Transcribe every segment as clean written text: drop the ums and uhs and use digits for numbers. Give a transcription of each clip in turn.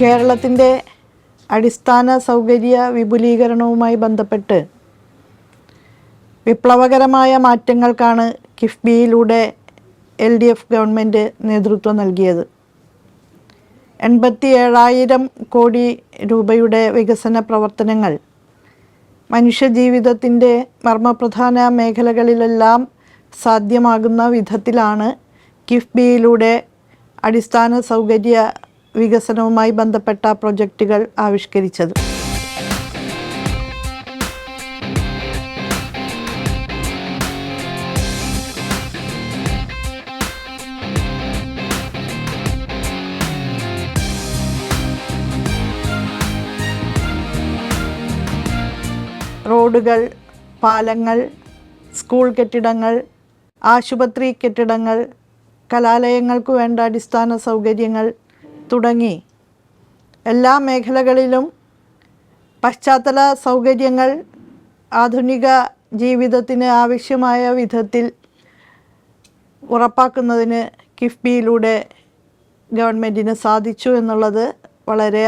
കേരളത്തിൻ്റെ അടിസ്ഥാന സൗകര്യ വിപുലീകരണവുമായി ബന്ധപ്പെട്ട് വിപ്ലവകരമായ മാറ്റങ്ങൾക്കാണ് കിഫ്ബിയിലൂടെ LDF ഗവൺമെൻറ് നേതൃത്വം നൽകിയത്. 87,000 കോടി രൂപയുടെ വികസന പ്രവർത്തനങ്ങൾ മനുഷ്യജീവിതത്തിൻ്റെ മർമ്മപ്രധാന മേഖലകളിലെല്ലാം സാധ്യമാകുന്ന വിധത്തിലാണ് കിഫ്ബിയിലൂടെ അടിസ്ഥാന സൗകര്യ വികസനവുമായി ബന്ധപ്പെട്ട പ്രൊജക്റ്റുകൾ ആവിഷ്കരിച്ചത്. റോഡുകൾ, പാലങ്ങൾ, സ്കൂൾ കെട്ടിടങ്ങൾ, ആശുപത്രി കെട്ടിടങ്ങൾ, കലാലയങ്ങൾക്ക് വേണ്ട അടിസ്ഥാന സൗകര്യങ്ങൾ തുടങ്ങി എല്ലാ മേഖലകളിലും പശ്ചാത്തല സൗകര്യങ്ങൾ ആധുനിക ജീവിതത്തിന് ആവശ്യമായ വിധത്തിൽ ഉറപ്പാക്കുന്നതിന് കിഫ്ബിയിലൂടെ ഗവൺമെൻറ്റിന് സാധിച്ചു എന്നുള്ളത് വളരെ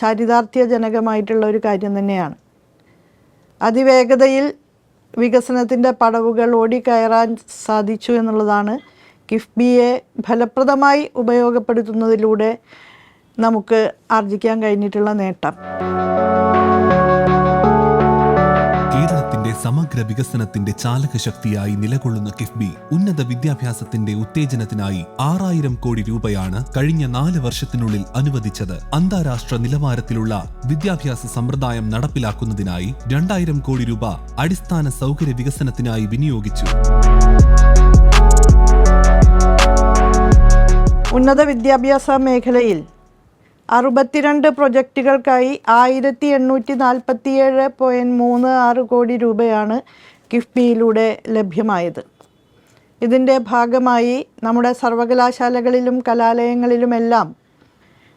ചാരിതാർത്ഥ്യജനകമായിട്ടുള്ള ഒരു കാര്യം തന്നെയാണ്. അതിവേഗതയിൽ വികസനത്തിൻ്റെ പടവുകൾ ഓടിക്കയറാൻ സാധിച്ചു എന്നുള്ളതാണ് കിഫ്ബിയെ ഫലപ്രദമായി ഉപയോഗപ്പെടുത്തുന്നതിലൂടെ നമുക്ക് ആർജിക്കാൻ കഴിഞ്ഞിട്ടുള്ള നേട്ടം. കേരളത്തിന്റെ സമഗ്ര വികസനത്തിന്റെ ചാലകശക്തിയായി നിലകൊള്ളുന്ന കിഫ്ബി ഉന്നത വിദ്യാഭ്യാസത്തിന്റെ ഉത്തേജനത്തിനായി 6,000 കോടി രൂപയാണ് കഴിഞ്ഞ 4 വർഷത്തിനുള്ളിൽ അനുവദിച്ചത്. അന്താരാഷ്ട്ര നിലവാരത്തിലുള്ള വിദ്യാഭ്യാസ സമ്പ്രദായം നടപ്പിലാക്കുന്നതിനായി 2,000 കോടി രൂപ അടിസ്ഥാന സൗകര്യ വികസനത്തിനായി വിനിയോഗിച്ചു. ഉന്നത വിദ്യാഭ്യാസ മേഖലയിൽ 62 പ്രൊജക്റ്റുകൾക്കായി 1,847.36 കോടി രൂപയാണ് കിഫ്ബിയിലൂടെ ലഭ്യമായത്. ഇതിൻ്റെ ഭാഗമായി നമ്മുടെ സർവകലാശാലകളിലും കലാലയങ്ങളിലുമെല്ലാം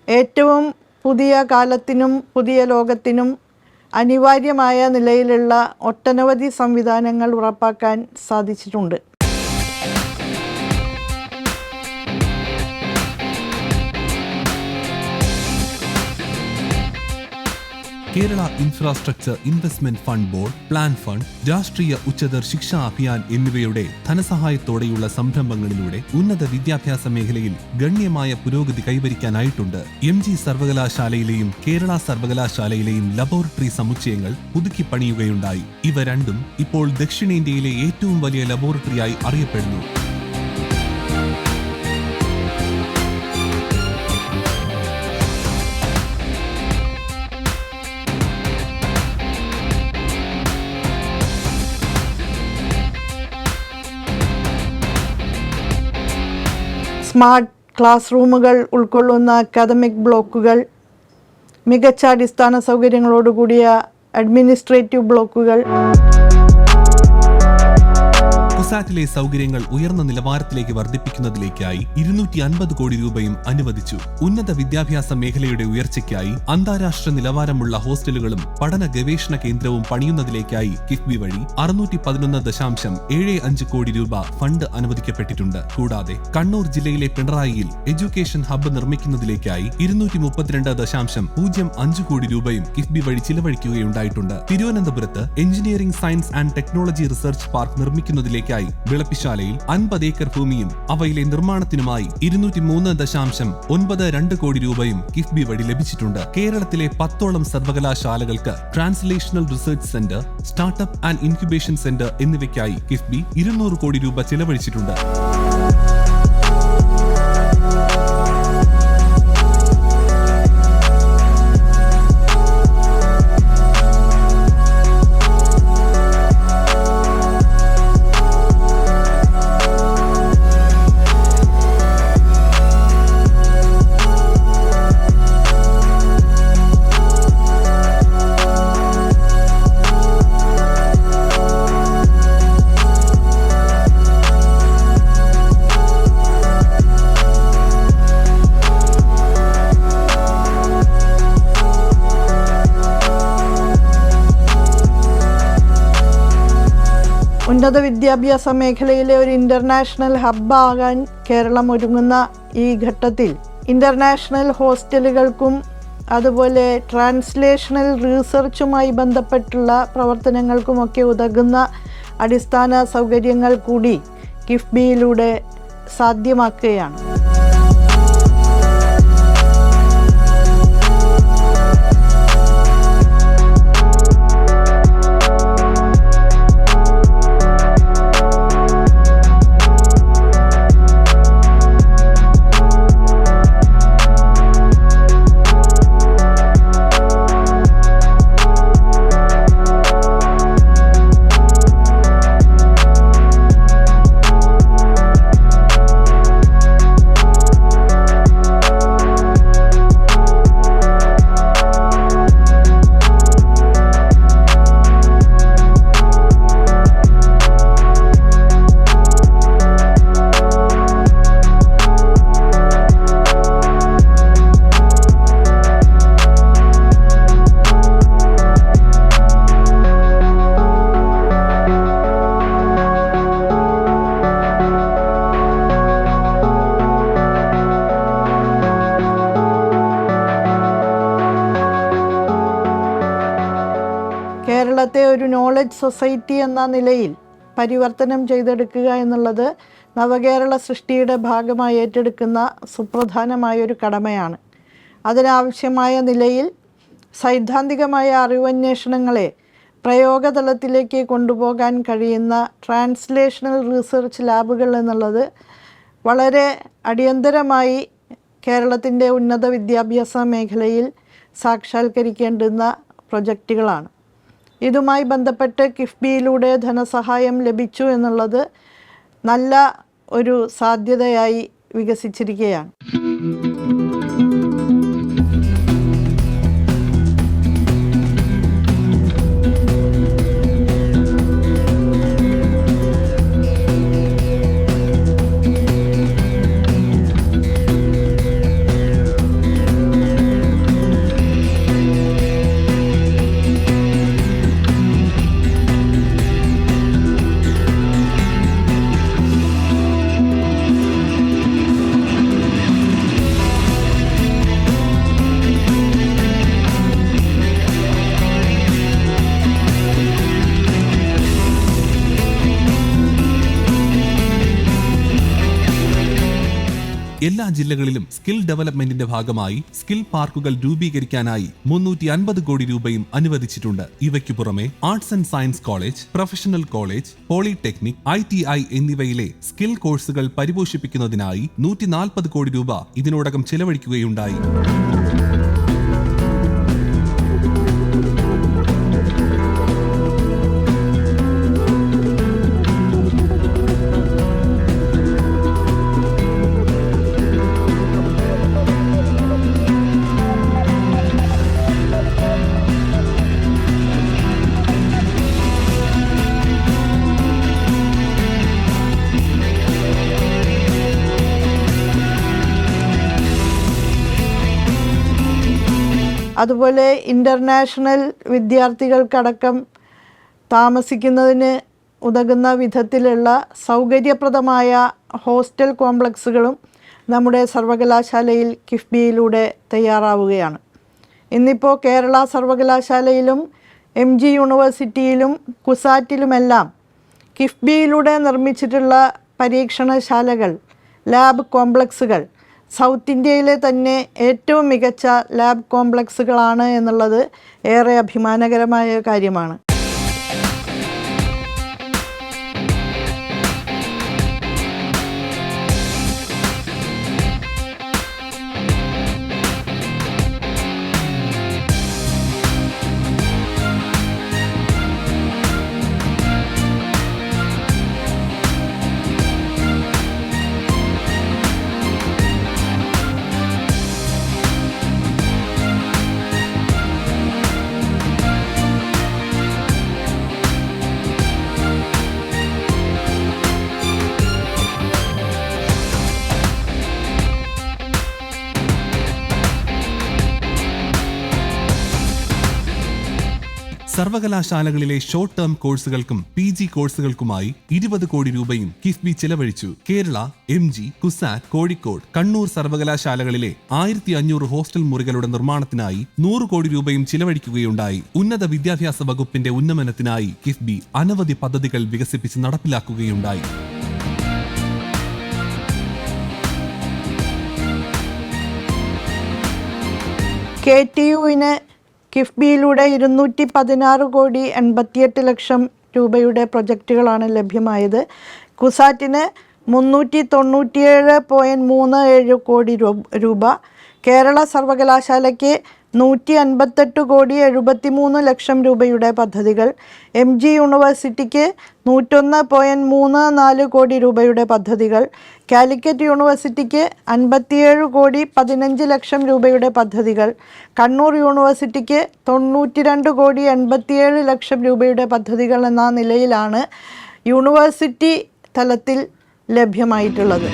ഏറ്റവും പുതിയ കാലത്തിനും പുതിയ ലോകത്തിനും അനിവാര്യമായ നിലയിലുള്ള ഒട്ടനവധി സംവിധാനങ്ങൾ ഉറപ്പാക്കാൻ സാധിച്ചിട്ടുണ്ട്. Kerala infrastructure investment fund board, plan fund, രാഷ്ട്രീയ ഉച്ചതർ ശിക്ഷാ അഭിയാൻ എന്നിവയുടെ ധനസഹായത്തോടെയുള്ള സംരംഭങ്ങളിലൂടെ ഉന്നത വിദ്യാഭ്യാസ മേഖലയിൽ ഗണ്യമായ പുരോഗതി കൈവരിക്കാനായിട്ടുണ്ട്. MG സർവകലാശാലയിലെയും കേരള സർവകലാശാലയിലെയും ലബോറട്ടറി സമുച്ചയങ്ങൾ പുതുക്കി പണിയുകയുണ്ടായി. ഇവ രണ്ടും ഇപ്പോൾ ദക്ഷിണേന്ത്യയിലെ ഏറ്റവും വലിയ ലബോറട്ടറിയായി അറിയപ്പെടുന്നു. സ്മാർട്ട് ക്ലാസ് റൂമുകൾ ഉൾക്കൊള്ളുന്ന അക്കാദമിക് ബ്ലോക്കുകൾ, മികച്ച അടിസ്ഥാന സൗകര്യങ്ങളോടുകൂടിയ അഡ്മിനിസ്ട്രേറ്റീവ് ബ്ലോക്കുകൾ, കുസാറ്റിലെ സൗകര്യങ്ങൾ ഉയർന്ന നിലവാരത്തിലേക്ക് വർദ്ധിപ്പിക്കുന്നതിലേക്കായി 250 കോടി രൂപയും അനുവദിച്ചു. ഉന്നത വിദ്യാഭ്യാസ മേഖലയുടെ ഉയർച്ചയ്ക്കായി അന്താരാഷ്ട്ര നിലവാരമുള്ള ഹോസ്റ്റലുകളും പഠന ഗവേഷണ കേന്ദ്രവും പണിയുന്നതിലേക്കായി കിഫ്ബി വഴി 611.75 കോടി രൂപ ഫണ്ട് അനുവദിക്കപ്പെട്ടിട്ടുണ്ട്. കൂടാതെ കണ്ണൂർ ജില്ലയിലെ പിണറായിയിൽ എഡ്യൂക്കേഷൻ ഹബ്ബ് നിർമ്മിക്കുന്നതിലേക്കായി 232.05 കോടി രൂപയും കിഫ്ബി വഴി ചിലവഴിക്കുകയുണ്ടായിട്ടുണ്ട്. തിരുവനന്തപുരത്ത് engineering science and technology research park നിർമ്മിക്കുന്നതിലേക്കായി വിളപ്പിശാലയിൽ 50 ഏക്കർ ഭൂമിയും അവയിലെ നിർമ്മാണത്തിനുമായി 203.92 കോടി രൂപയും കിഫ്ബി വഴി ലഭിച്ചിട്ടുണ്ട്. കേരളത്തിലെ 10ഓളം സർവകലാശാലകൾക്ക് translational research centre, startup and incubation centre എന്നിവയ്ക്കായി കിഫ്ബി 200 കോടി രൂപ ചെലവഴിച്ചിട്ടുണ്ട്. ഉന്നത വിദ്യാഭ്യാസ മേഖലയിലെ ഒരു ഇൻ്റർനാഷണൽ ഹബ്ബാകാൻ കേരളം ഒരുങ്ങുന്ന ഈ ഘട്ടത്തിൽ ഇൻ്റർനാഷണൽ ഹോസ്റ്റലുകൾക്കും അതുപോലെ ട്രാൻസ്ലേഷണൽ റീസർച്ചുമായി ബന്ധപ്പെട്ടുള്ള പ്രവർത്തനങ്ങൾക്കുമൊക്കെ ഉതകുന്ന അടിസ്ഥാന സൗകര്യങ്ങൾ കൂടി കിഫ്ബിയിലൂടെ സാധ്യമാക്കുകയാണ്. കേരളത്തെ ഒരു നോളജ് സൊസൈറ്റി എന്ന നിലയിൽ പരിവർത്തനം ചെയ്തെടുക്കുക എന്നുള്ളത് നവകേരള സൃഷ്ടിയുടെ ഭാഗമായി ഏറ്റെടുക്കുന്ന സുപ്രധാനമായൊരു കടമയാണ്. അതിനാവശ്യമായ നിലയിൽ സൈദ്ധാന്തികമായ അറിവന്വേഷണങ്ങളെ പ്രയോഗതലത്തിലേക്ക് കൊണ്ടുപോകാൻ കഴിയുന്ന ട്രാൻസ്ലേഷണൽ റിസർച്ച് ലാബുകൾ എന്നുള്ളത് വളരെ അടിയന്തരമായി കേരളത്തിൻ്റെ ഉന്നത വിദ്യാഭ്യാസ മേഖലയിൽ സാക്ഷാത്കരിക്കേണ്ടുന്ന പ്രൊജക്റ്റുകളാണ്. ഇതുമായി ബന്ധപ്പെട്ട് കിഫ്ബിയിലൂടെ ധനസഹായം ലഭിച്ചു എന്നുള്ളത് നല്ല ഒരു സാധ്യതയായി വികസിച്ചിരിക്കുകയാണ്. എല്ലാ ജില്ലകളിലും സ്കിൽ ഡെവലപ്മെന്റിന്റെ ഭാഗമായി സ്കിൽ പാർക്കുകൾ രൂപീകരിക്കാനായി 350 കോടി രൂപയും അനുവദിച്ചിട്ടുണ്ട്. ഇവയ്ക്കു പുറമെ arts and science college, professional college, polytechnic, ITI എന്നിവയിലെ സ്കിൽ കോഴ്സുകൾ പരിപോഷിപ്പിക്കുന്നതിനായി 140 കോടി രൂപ ഇതിനോടകം ചെലവഴിക്കുകയുണ്ടായി. അതുപോലെ ഇൻ്റർനാഷണൽ വിദ്യാർത്ഥികൾക്കടക്കം താമസിക്കുന്നതിന് ഉതകുന്ന വിധത്തിലുള്ള സൗകര്യപ്രദമായ ഹോസ്റ്റൽ കോംപ്ലക്സുകളും നമ്മുടെ സർവകലാശാലയിൽ കിഫ്ബിയിലൂടെ തയ്യാറാവുകയാണ്. ഇന്നിപ്പോൾ കേരള സർവകലാശാലയിലും MG യൂണിവേഴ്സിറ്റിയിലും കുസാറ്റിലുമെല്ലാം കിഫ്ബിയിലൂടെ നിർമ്മിച്ചിട്ടുള്ള പരീക്ഷണശാലകൾ, ലാബ് കോംപ്ലക്സുകൾ സൗത്ത് ഇന്ത്യയിലെ തന്നെ ഏറ്റവും മികച്ച ലാബ് കോംപ്ലക്സുകളാണ് എന്നുള്ളത് ഏറെ അഭിമാനകരമായ കാര്യമാണ്. സർവകലാശാലകളിലെ ഷോർട്ട് ടേം കോഴ്സുകൾക്കും PG കോഴ്സുകൾക്കുമായി 20 കോടി രൂപയും കിഫ്ബി ചെലവഴിച്ചു. കേരള, MG, കുസാറ്റ്, കോഴിക്കോട്, കണ്ണൂർ സർവകലാശാലകളിലെ 1500 ഹോസ്റ്റൽ മുറികളുടെ നിർമ്മാണത്തിനായി 100 കോടി രൂപയും ചിലവഴിക്കുകയുണ്ടായി. ഉന്നത വിദ്യാഭ്യാസ വകുപ്പിന്റെ ഉന്നമനത്തിനായി കിഫ്ബി അനവധി പദ്ധതികൾ വികസിപ്പിച്ച് നടപ്പിലാക്കുകയുണ്ടായി. KTUവിന് കിഫ്ബിയിലൂടെ 216 കോടി 88 ലക്ഷം രൂപയുടെ പ്രൊജക്റ്റുകളാണ് ലഭ്യമായത്. കുസാറ്റിന് 397.37 കോടി രൂപ, കേരള സർവകലാശാലയ്ക്ക് 158 കോടി 73 ലക്ഷം രൂപയുടെ പദ്ധതികൾ, MG യൂണിവേഴ്സിറ്റിക്ക് 101.34 കോടി രൂപയുടെ പദ്ധതികൾ, കാലിക്കറ്റ് യൂണിവേഴ്സിറ്റിക്ക് 57 കോടി 15 ലക്ഷം രൂപയുടെ പദ്ധതികൾ, കണ്ണൂർ യൂണിവേഴ്സിറ്റിക്ക് 92 കോടി 87 ലക്ഷം രൂപയുടെ പദ്ധതികൾ എന്ന നിലയിലാണ് യൂണിവേഴ്സിറ്റി തലത്തിൽ ലഭ്യമായിട്ടുള്ളത്.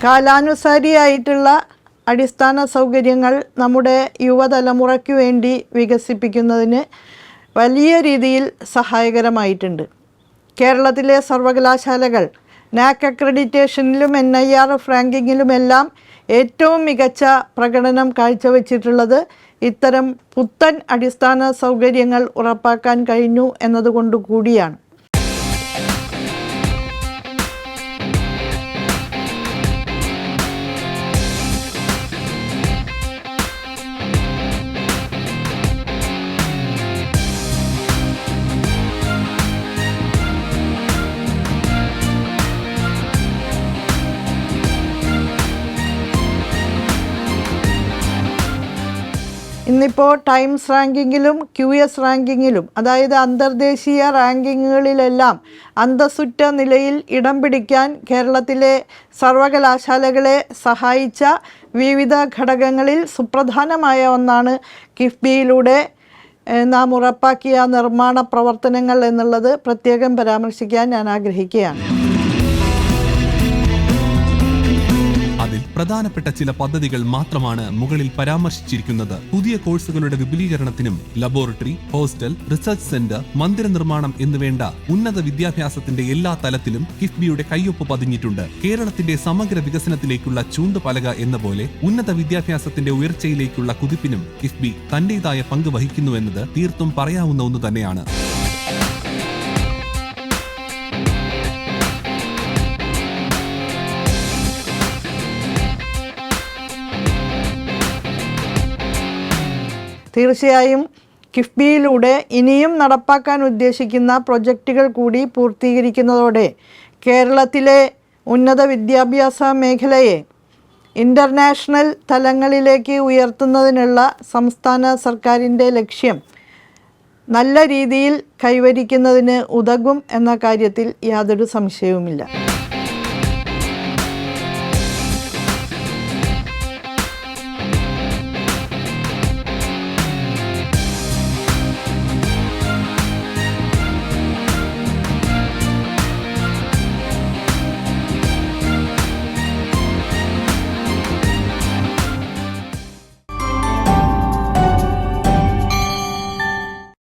കാലാനുസാരിയായിട്ടുള്ള അടിസ്ഥാന സൗകര്യങ്ങൾ നമ്മുടെ യുവതലമുറയ്ക്ക് വേണ്ടി വികസിപ്പിക്കുന്നതിന് വലിയ രീതിയിൽ സഹായകരമായിട്ടുണ്ട്. കേരളത്തിലെ സർവകലാശാലകൾ NAC അക്രഡിറ്റേഷനിലും NIRF റാങ്കിങ്ങിലുമെല്ലാം ഏറ്റവും മികച്ച പ്രകടനം കാഴ്ചവെച്ചിട്ടുള്ളത് ഇത്തരം പുത്തൻ അടിസ്ഥാന സൗകര്യങ്ങൾ ഉറപ്പാക്കാൻ കഴിഞ്ഞു എന്നതുകൊണ്ട് കൂടിയാണ്. ഇന്നിപ്പോൾ ടൈംസ് റാങ്കിങ്ങിലും QS റാങ്കിങ്ങിലും, അതായത് അന്തർദേശീയ റാങ്കിങ്ങുകളിലെല്ലാം അന്തസ്സുറ്റ നിലയിൽ ഇടം പിടിക്കാൻ കേരളത്തിലെ സർവകലാശാലകളെ സഹായിച്ച വിവിധ ഘടകങ്ങളിൽ സുപ്രധാനമായ ഒന്നാണ് കിഫ്ബിയിലൂടെ നാം ഉറപ്പാക്കിയ നിർമ്മാണ പ്രവർത്തനങ്ങൾ എന്നുള്ളത് പ്രത്യേകം പരാമർശിക്കാൻ ഞാൻ ആഗ്രഹിക്കുകയാണ്. അതിൽ പ്രധാനപ്പെട്ട ചില പദ്ധതികൾ മാത്രമാണ് മുകളിൽ പരാമർശിച്ചിരിക്കുന്നത്. പുതിയ കോഴ്സുകളുടെ വിപുലീകരണത്തിനും ലബോറട്ടറി, ഹോസ്റ്റൽ, റിസർച്ച് സെന്റർ, മന്ദിര നിർമ്മാണം എന്നുവേണ്ട ഉന്നത വിദ്യാഭ്യാസത്തിന്റെ എല്ലാ തലത്തിലും കിഫ്ബിയുടെ കയ്യൊപ്പ് പതിഞ്ഞിട്ടുണ്ട്. കേരളത്തിന്റെ സമഗ്ര വികസനത്തിലേക്കുള്ള ചൂണ്ടുപലക എന്ന പോലെ ഉന്നത വിദ്യാഭ്യാസത്തിന്റെ ഉയർച്ചയിലേക്കുള്ള കുതിപ്പിനും കിഫ്ബി തന്റേതായ പങ്ക് വഹിക്കുന്നുവെന്നത് തീർത്തും പറയാവുന്ന ഒന്ന് തന്നെയാണ്. തീർച്ചയായും കിഫ്ബിയിലൂടെ ഇനിയും നടപ്പാക്കാൻ ഉദ്ദേശിക്കുന്ന പ്രൊജക്റ്റുകൾ കൂടി പൂർത്തീകരിക്കുന്നതോടെ കേരളത്തിലെ ഉന്നത വിദ്യാഭ്യാസ മേഖലയെ ഇൻ്റർനാഷണൽ തലങ്ങളിലേക്ക് ഉയർത്തുന്നതിനുള്ള സംസ്ഥാന സർക്കാരിൻ്റെ ലക്ഷ്യം നല്ല രീതിയിൽ കൈവരിക്കുന്നതിന് ഉതകും എന്ന കാര്യത്തിൽ യാതൊരു സംശയവുമില്ല.